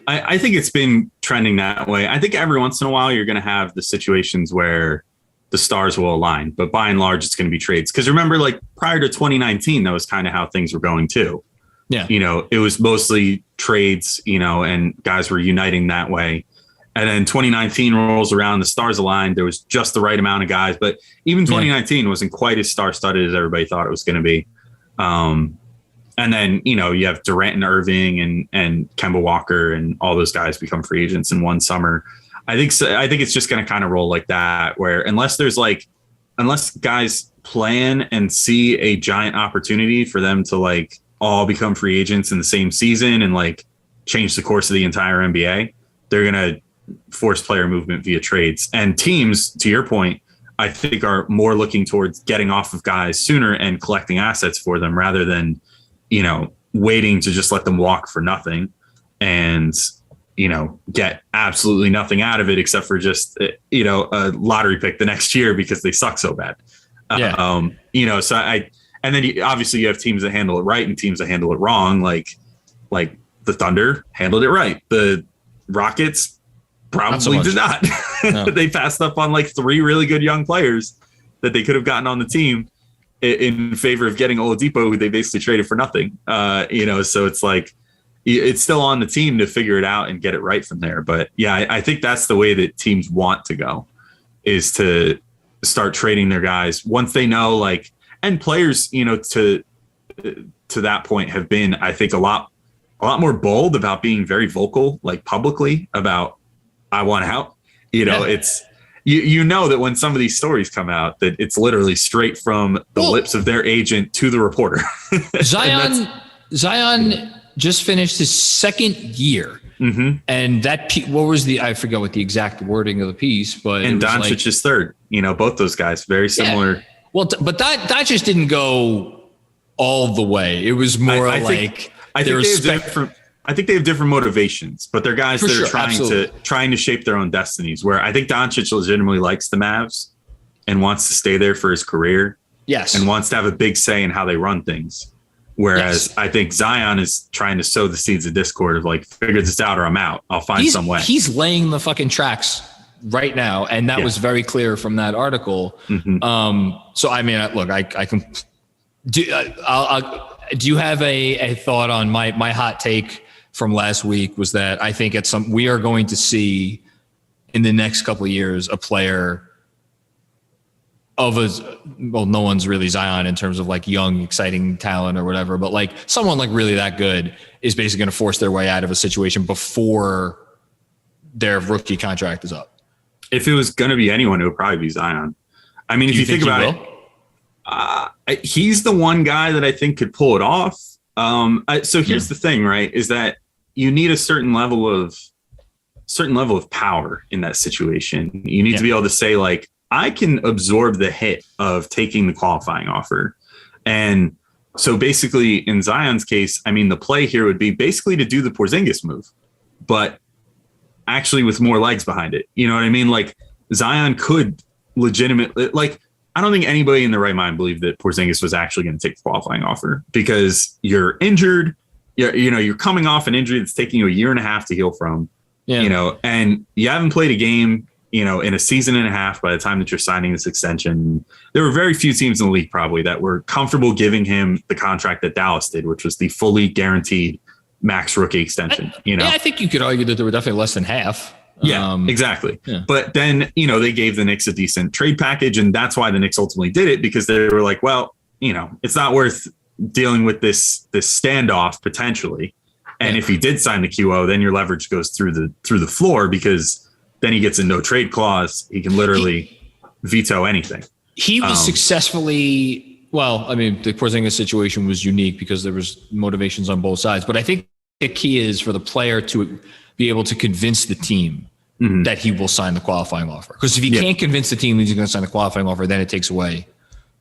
I think it's been trending that way. I think every once in a while you're going to have the situations where the stars will align, but by and large it's going to be trades. Because remember, like prior to 2019, that was kind of how things were going too. Yeah, it was mostly trades, and guys were uniting that way. And then 2019 rolls around, the stars aligned. There was just the right amount of guys, but even 2019 wasn't quite as star-studded as everybody thought it was going to be. And then, you have Durant and Irving and Kemba Walker and all those guys become free agents in one summer. I think it's just going to kind of roll like that, where unless guys plan and see a giant opportunity for them to like all become free agents in the same season and like change the course of the entire NBA, they're going to force player movement via trades. And teams, to your point, I think are more looking towards getting off of guys sooner and collecting assets for them rather than, waiting to just let them walk for nothing and, get absolutely nothing out of it except for just, a lottery pick the next year because they suck so bad. And then obviously you have teams that handle it right and teams that handle it wrong. Like the Thunder handled it right. The Rockets probably did not. No. They passed up on like 3 really good young players that they could have gotten on the team in favor of getting Oladipo, who they basically traded for nothing. So it's like, it's still on the team to figure it out and get it right from there. But yeah, I think that's the way that teams want to go, is to start trading their guys once they know, like, and players, to that point have been, I think, a lot more bold about being very vocal, like publicly about, I want out. It's, that when some of these stories come out, that it's literally straight from the lips of their agent to the reporter. Zion just finished his 2nd year. And what was I forget what the exact wording of the piece, but and Doncic is 3rd. Both those guys, very similar. Yeah. Well, but that just didn't go all the way. It was more I think they have different motivations, but they're guys that are trying to shape their own destinies. Where I think Doncic legitimately likes the Mavs and wants to stay there for his career. Yes, and wants to have a big say in how they run things. Whereas I think Zion is trying to sow the seeds of discord of like, figure this out or I'm out. I'll find some way. He's laying the fucking tracks right now, and that was very clear from that article. So I mean, look, I can do. Do you have a thought on my hot take from last week? Was that I think we are going to see in the next couple of years a player no one's really Zion in terms of like young, exciting talent or whatever, but like someone like really that good is basically going to force their way out of a situation before their rookie contract is up. If it was going to be anyone, it would probably be Zion. I mean, if you think about it, he's the one guy that I think could pull it off. So here's the thing, right? Is that you need a certain level of power in that situation. You need to be able to say like, I can absorb the hit of taking the qualifying offer. And So basically, in Zion's case, I mean, the play here would be basically to do the Porzingis move, but actually with more legs behind it. You know what I mean? Like Zion could legitimately, like, I don't think anybody in their right mind believed that Porzingis was actually going to take the qualifying offer because you're injured. You're coming off an injury that's taking you a year and a half to heal from, and you haven't played a game, in a season and a half by the time that you're signing this extension. There were very few teams in the league probably that were comfortable giving him the contract that Dallas did, which was the fully guaranteed max rookie extension. Yeah, I think you could argue that there were definitely less than half. Yeah, exactly. Yeah. But then, they gave the Knicks a decent trade package, and that's why the Knicks ultimately did it, because they were like, well, it's not worth dealing with this standoff potentially. And if he did sign the QO, then your leverage goes through the floor, because then he gets a no trade clause. He can literally veto anything. He was successfully, the Porzingis situation was unique because there was motivations on both sides. But I think the key is for the player to be able to convince the team that he will sign the qualifying offer. Because if he can't convince the team that he's going to sign the qualifying offer, then it takes away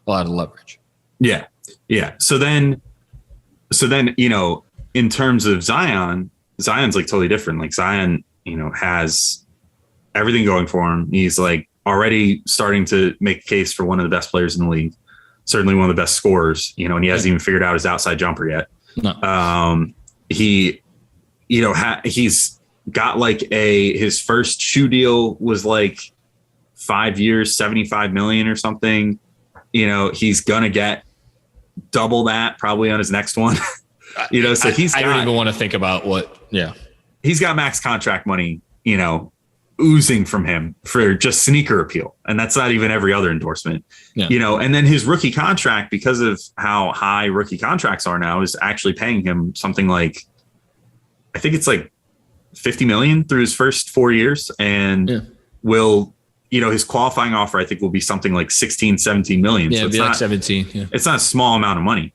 a lot of leverage. Yeah. Yeah. So then, in terms of Zion's like totally different. Like Zion, has everything going for him. He's like already starting to make a case for one of the best players in the league, certainly one of the best scorers, and he hasn't even figured out his outside jumper yet. No. He's got like his first shoe deal was like 5 years, 75 million or something. He's gonna get double that probably on his next one. So I don't even want to think about he's got max contract money, oozing from him for just sneaker appeal. And that's not even every other endorsement, and then his rookie contract, because of how high rookie contracts are now, is actually paying him something like, I think it's like 50 million through his first 4 years, and will, his qualifying offer, I think, will be something like 16, 17 million. Yeah, so it'd be like 17. Yeah. It's not a small amount of money.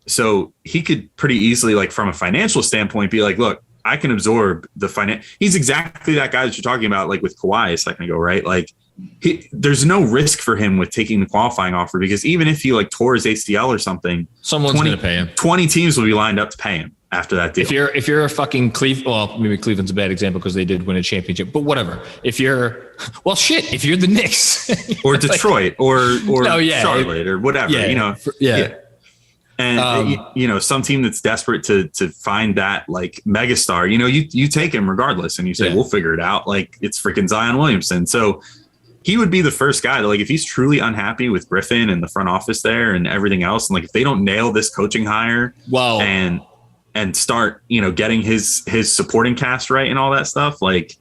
So he could pretty easily, like from a financial standpoint, be like, look, I can absorb the finance. He's exactly that guy that you're talking about, like with Kawhi a second ago, right? Like there's no risk for him with taking the qualifying offer, because even if he like tore his ACL or something, someone's going to pay him. 20 teams will be lined up to pay him after that deal. If you're a fucking maybe Cleveland's a bad example because they did win a championship, but whatever. If you're the Knicks or Detroit or Charlotte or whatever, And some team that's desperate to find that like megastar, you take him regardless, and you say, we'll figure it out. Like it's freaking Zion Williamson. So he would be the first guy to, like, if he's truly unhappy with Griffin and the front office there and everything else, and like if they don't nail this coaching hire, and start, getting his supporting cast right and all that stuff, like,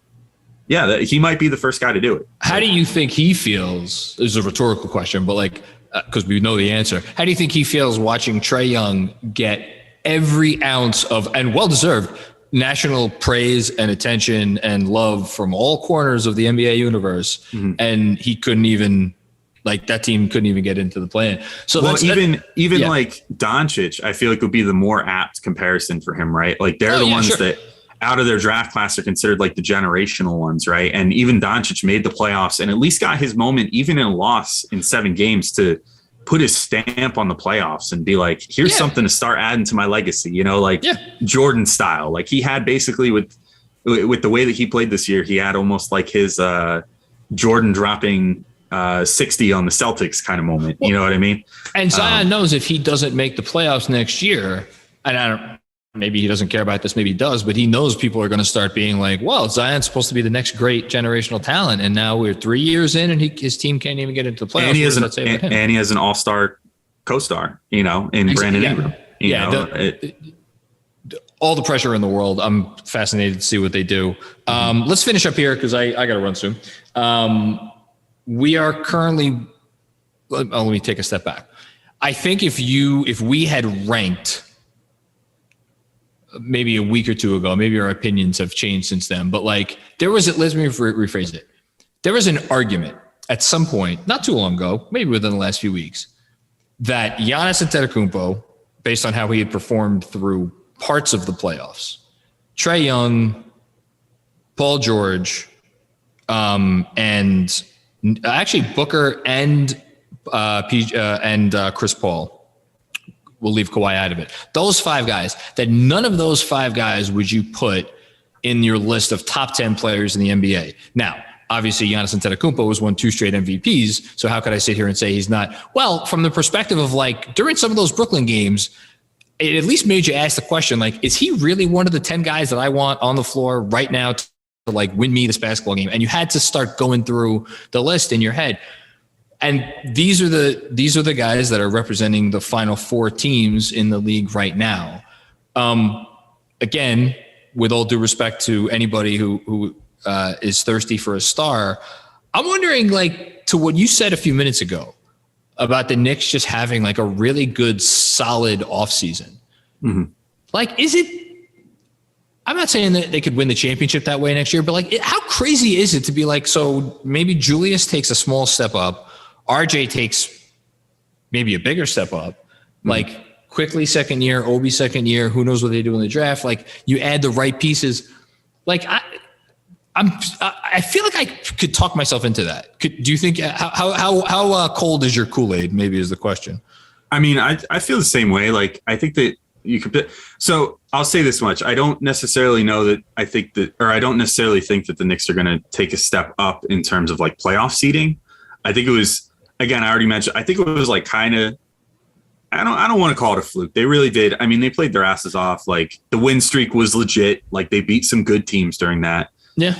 he might be the first guy to do it. How do you think he feels? This is a rhetorical question, but like, because we know the answer. How do you think he feels watching Trae Young get every ounce of, and well-deserved, national praise and attention and love from all corners of the NBA universe, and he couldn't even, like, that team couldn't even get into the play-in? So like Doncic, I feel like would be the more apt comparison for him, right? Like they're the ones that out of their draft class are considered like the generational ones, right? And even Doncic made the playoffs and at least got his moment, even in a loss in 7 games, to put his stamp on the playoffs and be like, here's something to start adding to my legacy, Jordan style. Like he had basically with the way that he played this year, he had almost like his Jordan dropping 60 on the Celtics kind of moment. You know what I mean? And Zion knows if he doesn't make the playoffs next year, and maybe he doesn't care about this, maybe he does, but he knows people are going to start being like, well, Zion's supposed to be the next great generational talent, and now we're 3 years in and his team can't even get into the playoffs. And he has an all-star co-star, in Brandon Ingram. All the pressure in the world. I'm fascinated to see what they do. Let's finish up here because I got to run soon. We are currently, let me take a step back. I think if we had ranked maybe a week or two ago, maybe our opinions have changed since then, but like let me rephrase it. There was an argument at some point, not too long ago, maybe within the last few weeks, that Giannis Antetokounmpo, based on how he had performed through parts of the playoffs, Trae Young, Paul George, and actually Booker and Chris Paul we'll leave Kawhi out of it. Those 5 guys, that none of those 5 guys would you put in your list of top 10 players in the NBA. Now, obviously, Giannis Antetokounmpo has won 2 straight MVPs. So how could I sit here and say he's not? Well, from the perspective of like during some of those Brooklyn games, it at least made you ask the question, like, is he really one of the 10 guys that I want on the floor right now to like win me this basketball game? And you had to start going through the list in your head. And these are the guys that are representing the final 4 teams in the league right now. Again, with all due respect to anybody who is thirsty for a star, I'm wondering, like, to what you said a few minutes ago about the Knicks just having like a really good, solid offseason. Mm-hmm. Like, is it? I'm not saying that they could win the championship that way next year, but like, how crazy is it to be like, so maybe Julius takes a small step up, RJ takes maybe a bigger step up, like quickly second year, Obi second year, who knows what they do in the draft? Like, you add the right pieces. Like, I feel like I could talk myself into that. Do you think how cold is your Kool-Aid? Maybe is the question. I mean, I feel the same way. Like, I think that you could. So I'll say this much: I don't necessarily know that. I don't necessarily think that the Knicks are going to take a step up in terms of like playoff seeding. I think it was, again, I already mentioned. I think it was like kind of. I don't want to call it a fluke. They really did. I mean, they played their asses off. Like, the win streak was legit. Like, they beat some good teams during that. Yeah.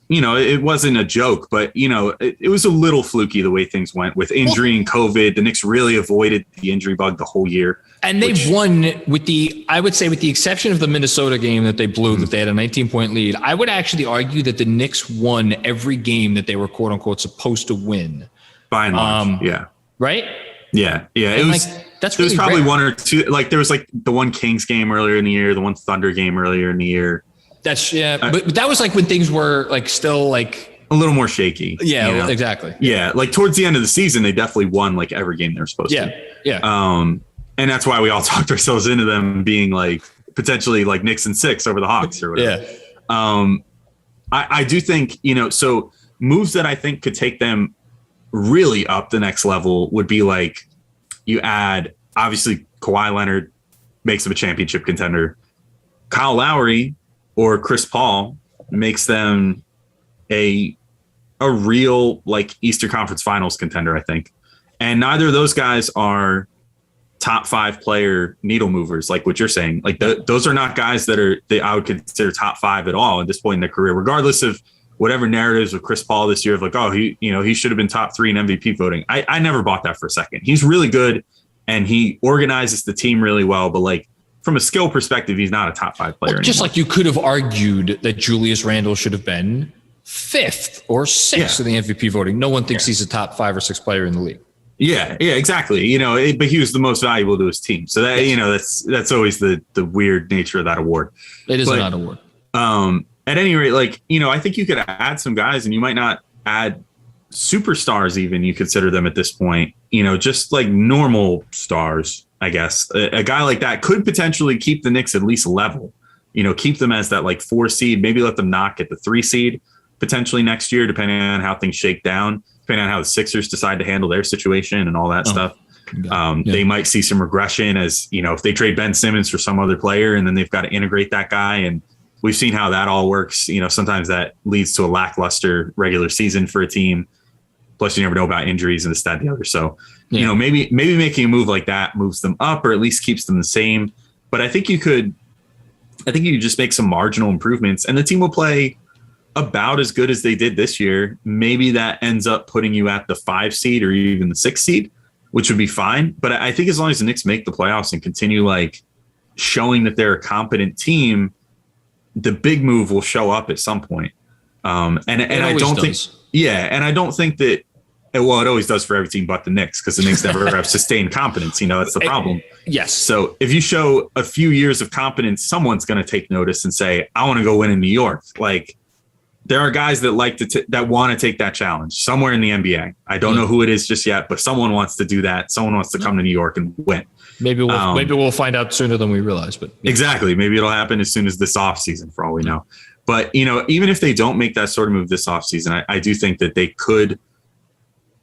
It wasn't a joke, but it was a little fluky the way things went with injury and COVID. The Knicks really avoided the injury bug the whole year. And they've won with the exception of the Minnesota game that they blew, that they had a 19-point lead. I would actually argue that the Knicks won every game that they were quote unquote supposed to win. By and large, yeah. Right? Yeah. Yeah. And there was probably one or two, like there was like the one Kings game earlier in the year, the one Thunder game earlier in the year. But that was like when things were like still like a little more shaky. Yeah, exactly. Yeah, like towards the end of the season, they definitely won like every game they were supposed to. Yeah. And that's why we all talked ourselves into them being like potentially like Knicks and 6 over the Hawks or whatever. Yeah. I do think so moves that I think could take them really up the next level would be like you add obviously Kawhi Leonard makes them a championship contender. Kyle Lowry or Chris Paul makes them a real like Eastern Conference Finals contender, I think. And neither of those guys are top 5 player needle movers, like what you're saying. Like those are not guys that I would consider top 5 at all at this point in their career, regardless of whatever narratives with Chris Paul this year of like, oh, he should have been top 3 in MVP voting. I never bought that for a second. He's really good and he organizes the team really well, but like, from a skill perspective, he's not a top 5 player. Well, just like you could have argued that Julius Randle should have been 5th or 6th in the MVP voting. No one thinks he's a top 5 or 6 player in the league. Yeah, exactly. But he was the most valuable to his team. So that that's always the weird nature of that award. It is an award. At any rate, like I think you could add some guys, and you might not add superstars even. You consider them at this point. Just like normal stars. I guess a guy like that could potentially keep the Knicks at least level, keep them as that like 4 seed, maybe let them knock at the 3 seed potentially next year, depending on how things shake down, depending on how the Sixers decide to handle their situation and all that stuff. They might see some regression as, if they trade Ben Simmons for some other player and then they've got to integrate that guy. And we've seen how that all works. Sometimes that leads to a lackluster regular season for a team. Plus, you never know about injuries and this, that, and the other. So, maybe making a move like that moves them up or at least keeps them the same. But I think you could just make some marginal improvements and the team will play about as good as they did this year. Maybe that ends up putting you at the 5 seed or even the 6 seed, which would be fine. But I think as long as the Knicks make the playoffs and continue like showing that they're a competent team, the big move will show up at some point. And I don't think, and I don't think that. Well, it always does for every team but the Knicks because the Knicks never have sustained competence. That's the problem. Yes. So if you show a few years of competence, someone's going to take notice and say, I want to go win in New York. Like there are guys that that want to take that challenge somewhere in the NBA. I don't know who it is just yet, but someone wants to do that. Someone wants to come to New York and win. Maybe we'll find out sooner than we realize. But exactly. Maybe it'll happen as soon as this offseason for all we know. But, even if they don't make that sort of move this offseason, I do think that they could,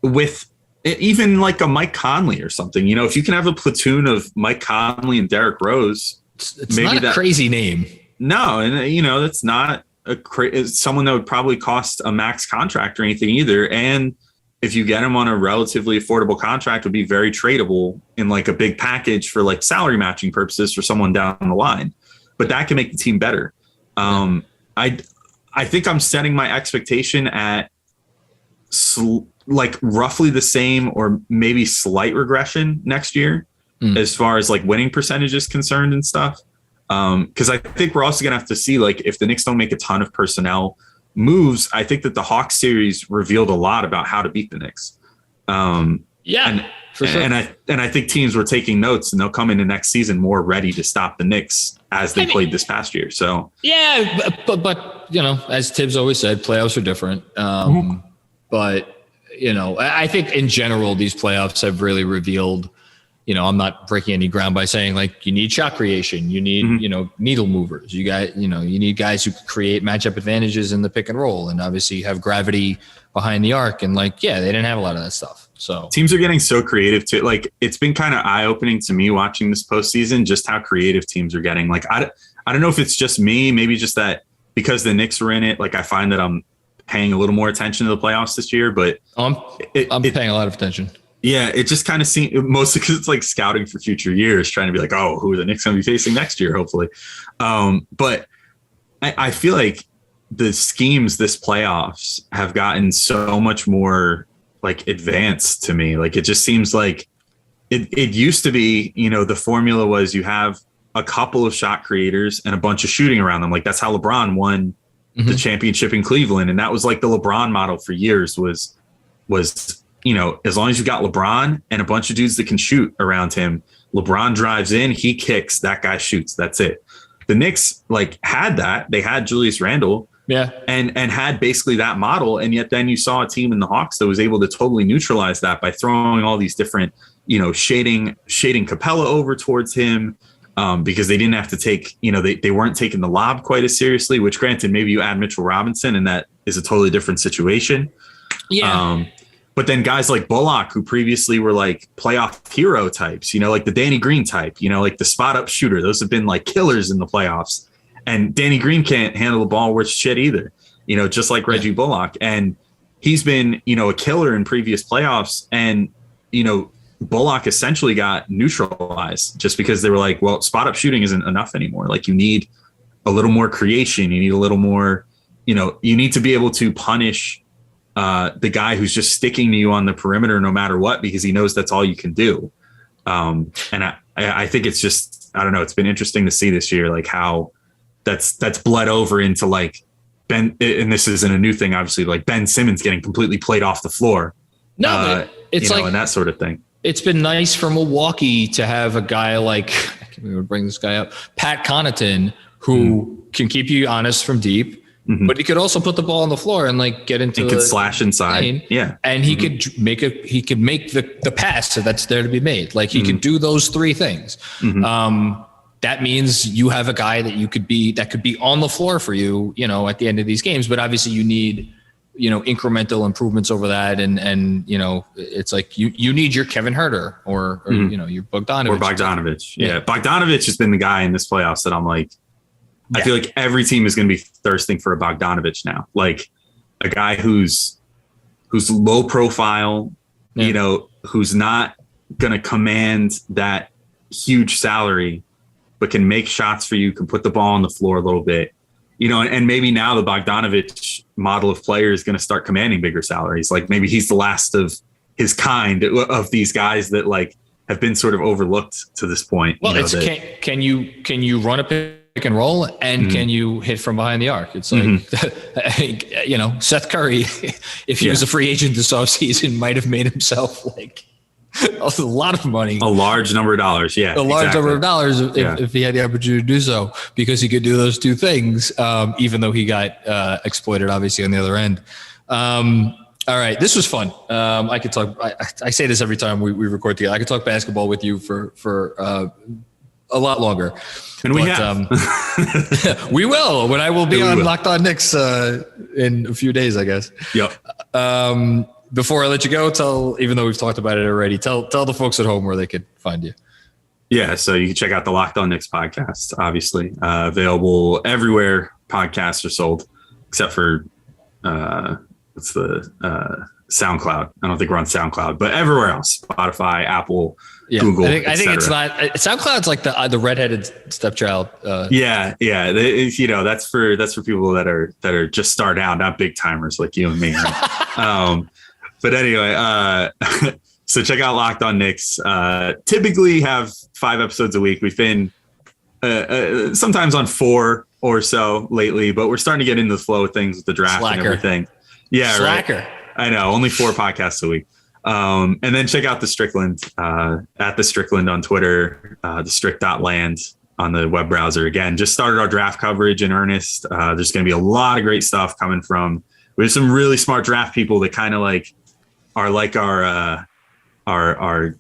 with even like a Mike Conley or something, if you can have a platoon of Mike Conley and Derrick Rose, it's maybe not a crazy name. No. And that's not someone that would probably cost a max contract or anything either. And if you get him on a relatively affordable contract, would be very tradable in like a big package for like salary matching purposes for someone down the line, but that can make the team better. I think I'm setting my expectation at like roughly the same or maybe slight regression next year as far as like winning percentage is concerned and stuff. Because I think we're also going to have to see, like, if the Knicks don't make a ton of personnel moves, I think that the Hawks series revealed a lot about how to beat the Knicks. For sure. And I think teams were taking notes, and they'll come into next season more ready to stop the Knicks as they played this past year. So yeah, but as Tibbs always said, playoffs are different. But I think in general these playoffs have really revealed. I'm not breaking any ground by saying like you need shot creation, you need needle movers, you need guys who create matchup advantages in the pick and roll, and obviously have gravity behind the arc. And they didn't have a lot of that stuff. So teams are getting so creative too. Like it's been kind of eye opening to me watching this postseason, just how creative teams are getting. Like I don't know if it's just me, maybe just that because the Knicks are in it. Like I find that I'm paying a little more attention to the playoffs this year, but I'm paying a lot of attention. Yeah, it just kind of seems mostly because it's like scouting for future years, trying to be like, oh, who are the Knicks going to be facing next year, hopefully. But I feel like the schemes this playoffs have gotten so much more like advanced to me. Like it just seems like it used to be, the formula was you have a couple of shot creators and a bunch of shooting around them. Like that's how LeBron won the championship in Cleveland. And that was like the LeBron model for years was as long as you got LeBron and a bunch of dudes that can shoot around him, LeBron drives in, he kicks, that guy shoots. That's it. The Knicks had that. They had Julius Randle, and had basically that model. And yet then you saw a team in the Hawks that was able to totally neutralize that by throwing all these different, shading Capella over towards him, because they didn't have to take, they weren't taking the lob quite as seriously, which granted, maybe you add Mitchell Robinson and that is a totally different situation. Yeah. But then guys like Bullock, who previously were like playoff hero types, like the Danny Green type, like the spot up shooter, those have been like killers in the playoffs. And Danny Green can't handle the ball worth shit either, just like Reggie Bullock. And he's been, a killer in previous playoffs. And, Bullock essentially got neutralized just because they were like, well, spot up shooting isn't enough anymore. Like you need a little more creation. You need a little more, you need to be able to punish the guy who's just sticking to you on the perimeter no matter what, because he knows that's all you can do. And I think it's just, I don't know, it's been interesting to see this year, like how that's bled over into like Ben, and this isn't a new thing, obviously, like Ben Simmons getting completely played off the floor. No, it's and that sort of thing. It's been nice for Milwaukee to have a guy like, I can't even bring this guy up, Pat Connaughton, who can keep you honest from deep. But he could also put the ball on the floor and get into and could slash inside. Lane, and he could make the pass that's there to be made. Like he could do those three things. That means you have a guy that could be on the floor for you, at the end of these games. But obviously you need, incremental improvements over that. And it's like you need your Kevin Huerter or your Bogdanovic. Or Bogdanovic. Yeah. Bogdanovic has been the guy in this playoffs that I'm like, I feel like every team is going to be thirsting for a Bogdanovic now, like a guy who's low profile, who's not going to command that huge salary, but can make shots for you, can put the ball on the floor a little bit, and maybe now the Bogdanovic model of player is going to start commanding bigger salaries. Like maybe he's the last of his kind of these guys that have been sort of overlooked to this point. Well, can you run a pick and roll, and can you hit from behind the arc? It's like, Seth Curry, if he was a free agent this offseason, might have made himself a lot of money. A large number of dollars, A large number of dollars if he had the opportunity to do so, because he could do those two things, even though he got exploited, obviously, on the other end. All right, this was fun. I could talk. I say this every time we record together. I could talk basketball with you for a lot longer. And we have. We will, when I will be on Locked On Knicks in a few days, I guess. Yep. before I let you go, even though we've talked about it already, tell the folks at home where they could find you. Yeah, so you can check out the Locked On Knicks podcast, obviously. Available everywhere podcasts are sold, except for SoundCloud. I don't think we're on SoundCloud, but everywhere else, Spotify, Apple, Google. I think it's not. SoundCloud's like the redheaded stepchild. Yeah. That's for people that are just starting out, not big timers like you and me. Right? But anyway, so check out Locked On Knicks. Typically have 5 episodes a week. We've been sometimes on 4 or so lately, but we're starting to get into the flow of things with the draft and everything. Yeah, Slacker. Right. I know, only 4 podcasts a week. And then check out the Strickland at the Strickland on Twitter, the strict.land on the web browser. Again, just started our draft coverage in earnest. There's going to be a lot of great stuff coming from. We have some really smart draft people that kind of are like our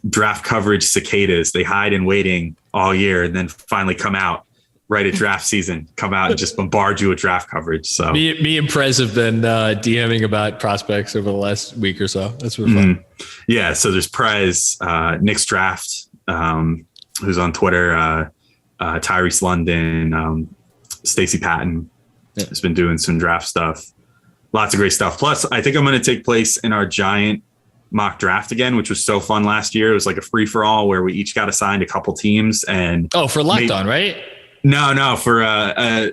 draft coverage cicadas. They hide in waiting all year and then finally come out right at draft season, come out and just bombard you with draft coverage. So me and Prez have been DMing about prospects over the last week or so. That's really fun. Yeah. So there's Prez, Knicks Draft, who's on Twitter, Tyrese London, Stacey Patton has been doing some draft stuff. Lots of great stuff. Plus, I think I'm going to take place in our giant mock draft again, which was so fun last year. It was like a free for all where we each got assigned a couple teams. And for Locked On, right? No, for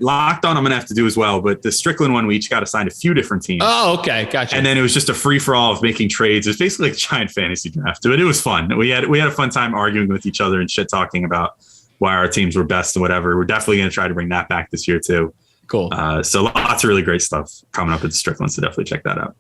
Locked On, I'm going to have to do as well. But the Strickland one, we each got assigned a few different teams. Oh, okay. Gotcha. And then it was just a free for all of making trades. It was basically like a giant fantasy draft. But it was fun. We had a fun time arguing with each other and shit talking about why our teams were best and whatever. We're definitely going to try to bring that back this year too. Cool. So lots of really great stuff coming up at the Strickland. So definitely check that out.